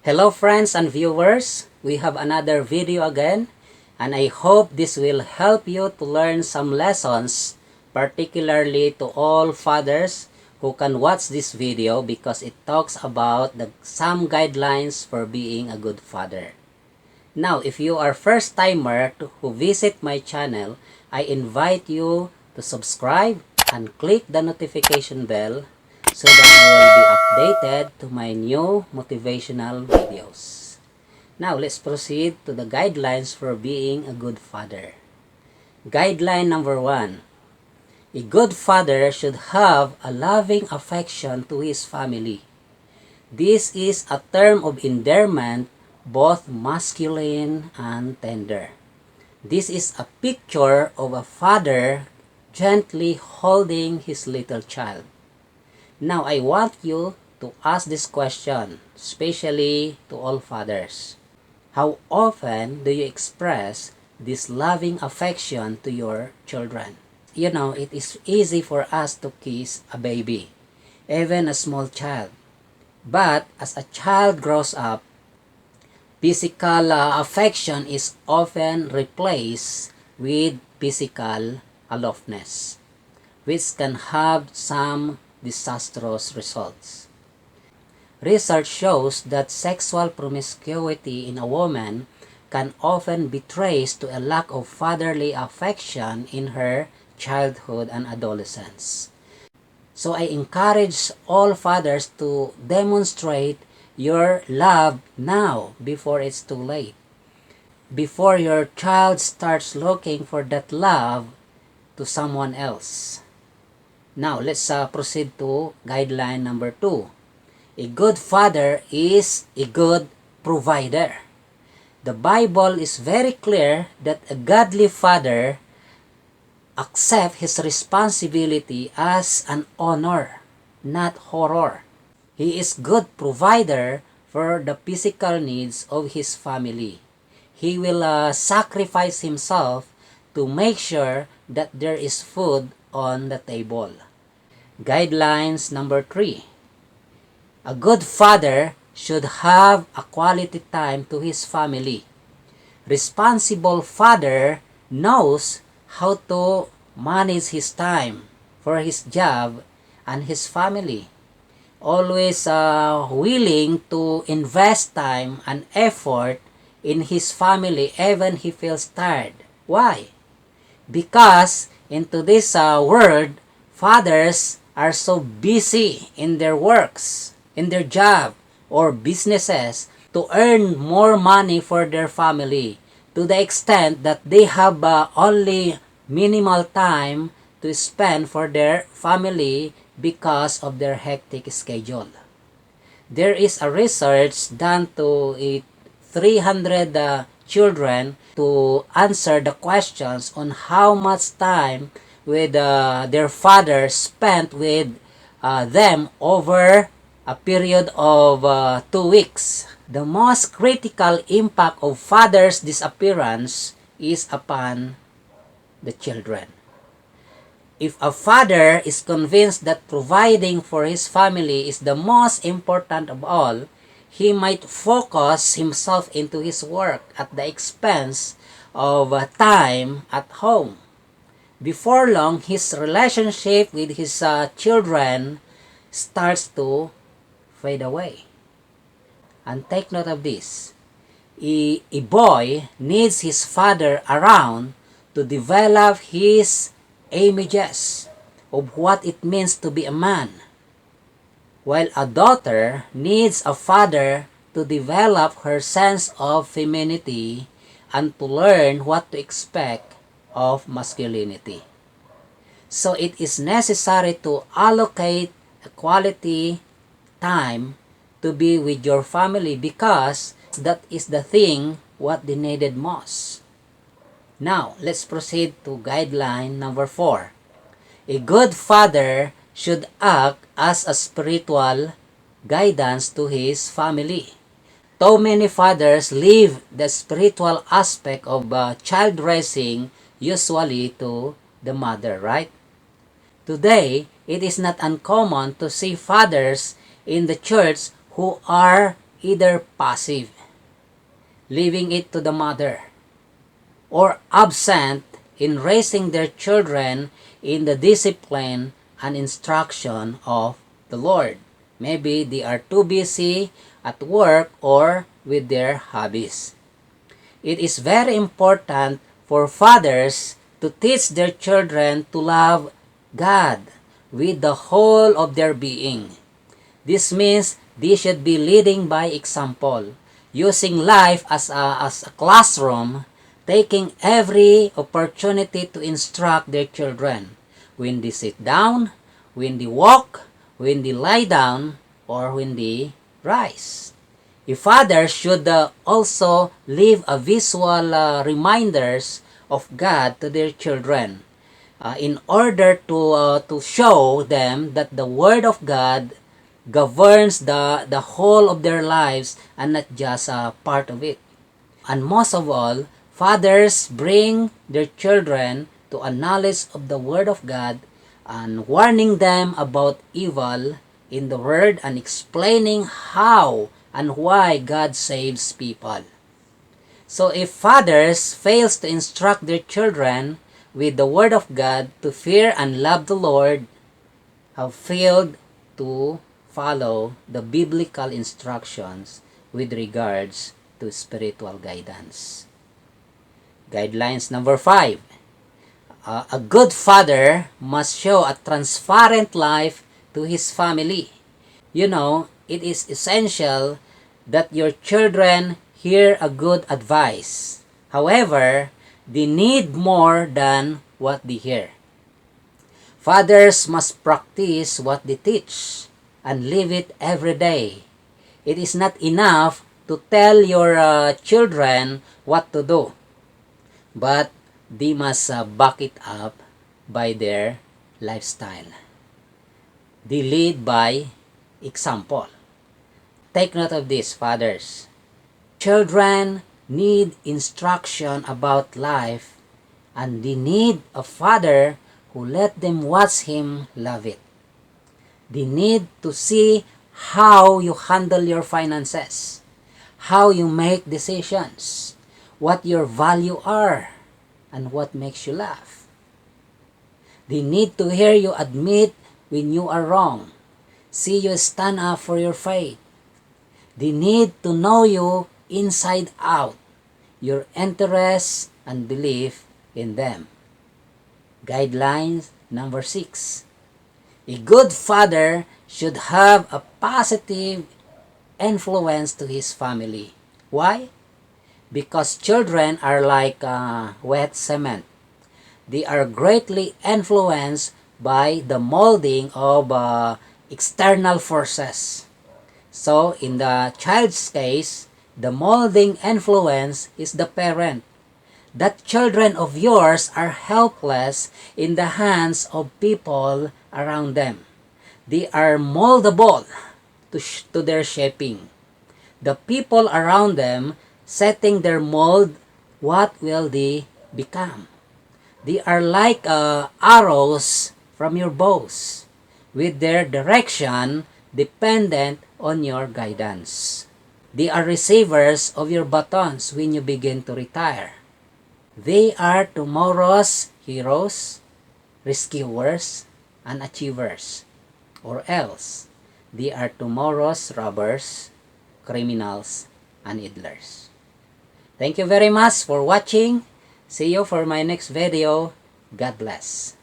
Hello friends and viewers, we have another video again, and I hope this will help you to learn some lessons, particularly to all fathers who can watch this video because it talks about some guidelines for being a good father. Now, if you are first timer who visit my channel, I invite you to subscribe and click the notification bell so that you will be updated to my new motivational videos. Now, let's proceed to the guidelines for being a good father. Guideline number 1. A good father should have a loving affection to his family. This is a term of endearment, both masculine and tender. This is a picture of a father gently holding his little child. Now, I want you to ask this question, especially to all fathers. How often do you express this loving affection to your children? You know, it is easy for us to kiss a baby, even a small child. But as a child grows up, physical affection is often replaced with physical aloofness, which can have some disastrous results. Research shows that sexual promiscuity in a woman can often be traced to a lack of fatherly affection in her childhood and adolescence. So I encourage all fathers to demonstrate your love now before it's too late. Before your child starts looking for that love to someone else. Now, let's proceed to guideline number 2. A good father is a good provider. The Bible is very clear that a godly father accepts his responsibility as an honor, not horror. He is good provider for the physical needs of his family. He will sacrifice himself to make sure that there is food on the table. Guidelines number 3. A good father should have a quality time to his family. Responsible father knows how to manage his time for his job and his family. Always willing to invest time and effort in his family even he feels tired. Why? Because in today's world, fathers are so busy in their works, in their job or businesses to earn more money for their family to the extent that they have only minimal time to spend for their family because of their hectic schedule. There is a research done to 300 children to answer the questions on how much time with their father spent with them over a period of 2 weeks. The most critical impact of father's disappearance is upon the children. If a father is convinced that providing for his family is the most important of all, he might focus himself into his work at the expense of time at home. Before long, his relationship with his children starts to fade away. And take note of this. A boy needs his father around to develop his images of what it means to be a man, while a daughter needs a father to develop her sense of femininity and to learn what to expect of masculinity. So it is necessary to allocate a quality time to be with your family because that is the thing what they needed most. Now, let's proceed to guideline number 4. A good father should act as a spiritual guidance to his family. Too many fathers leave the spiritual aspect of child raising usually to the mother, right? Today, it is not uncommon to see fathers in the church who are either passive, leaving it to the mother, or absent in raising their children in the discipline and instruction of the Lord. Maybe they are too busy at work or with their hobbies. It is very important for fathers to teach their children to love God with the whole of their being. This means they should be leading by example, using life as a classroom, taking every opportunity to instruct their children when they sit down, when they walk, when they lie down, or when they rise. A father should also leave a visual reminders of God to their children in order to show them that the Word of God governs the whole of their lives and not just a part of it. And most of all, fathers bring their children to a knowledge of the Word of God and warning them about evil in the Word and explaining how and why God saves people. So if fathers fails to instruct their children with the Word of God to fear and love the Lord, have failed to follow the biblical instructions with regards to spiritual guidance. Guidelines number 5. A good father must show a transparent life to his family. You know, it is essential that your children hear a good advice. However, they need more than what they hear. Fathers must practice what they teach and live it every day. It is not enough to tell your children what to do, but they must back it up by their lifestyle. They lead by example. Take note of this, fathers. Children need instruction about life, and they need a father who let them watch him love it. They need to see how you handle your finances, how you make decisions, what your value are, and what makes you laugh. They need to hear you admit when you are wrong, see you stand up for your faith. They need to know you inside out, your interests and belief in them. Guidelines number 6. A good father should have a positive influence to his family. Why? Because children are like wet cement. They are greatly influenced by the molding of external forces. So, in the child's case, the molding influence is the parent. That children of yours are helpless in the hands of people around them. They are moldable to their shaping. The people around them setting their mold, what will they become? They are like arrows from your bows, with their direction dependent on your guidance. They are receivers of your batons when you begin to retire. They are tomorrow's heroes, rescuers, and achievers. Or else, they are tomorrow's robbers, criminals, and idlers. Thank you very much for watching. See you for my next video. God bless.